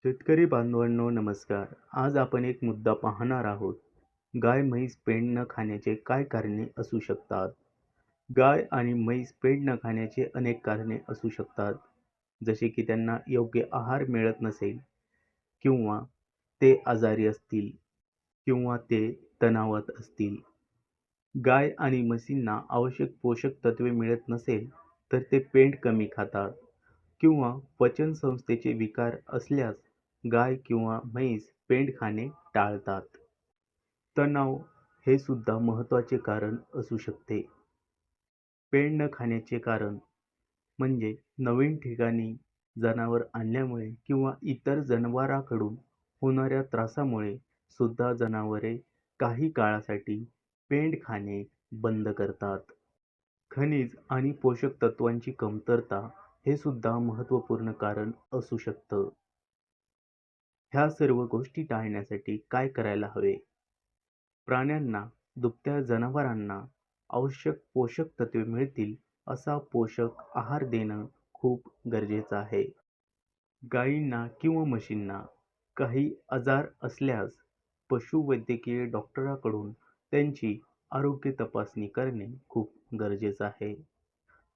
शेतकरी बांधवांनो नमस्कार. आज आपण एक मुद्दा पाहणार आहोत. गाय, म्हैस पेंड न खाण्याचे काय कारणे असू शकतात? गाय आणि म्हैस पेंड न खाण्याचे अनेक कारणे असू शकतात. जसे की त्यांना योग्य आहार मिळत नसेल किंवा ते आजारी असतील किंवा ते तणावात असतील. गाय आणि म्हशींना आवश्यक पोषक तत्वे मिळत नसेल तर ते पेंड कमी खातात किंवा पचन संस्थेचे विकार असल्यास गाय किंवा म्हैस पेंड खाणे टाळतात. तणाव हे सुद्धा महत्त्वाचे कारण असू शकते. पेंड न खाण्याचे कारण म्हणजे नवीन ठिकाणी जनावर आणल्यामुळे किंवा इतर जनावरांकडून होणाऱ्या त्रासामुळे सुद्धा जनावरे काही काळासाठी पेंड खाणे बंद करतात. खनिज आणि पोषक तत्वांची कमतरता हे सुद्धा महत्त्वपूर्ण कारण असू शकतं. ह्या सर्व गोष्टी टाळण्यासाठी काय करायला हवे? प्राण्यांना, दुभत्या जनावरांना आवश्यक पोषक तत्वे मिळतील असा पोषक आहार देणं खूप गरजेचं आहे. गायींना किंवा म्हशींना काही आजार असल्यास पशुवैद्यकीय डॉक्टराकडून त्यांची आरोग्य तपासणी करणे खूप गरजेचं आहे.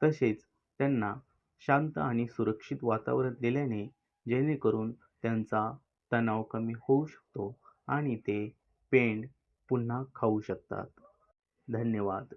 तसेच त्यांना शांत आणि सुरक्षित वातावरण दिल्याने जेणेकरून त्यांचा तणाव कमी होऊ शकतो आणि ते पेंड पुन्हा खाऊ शकतात. धन्यवाद.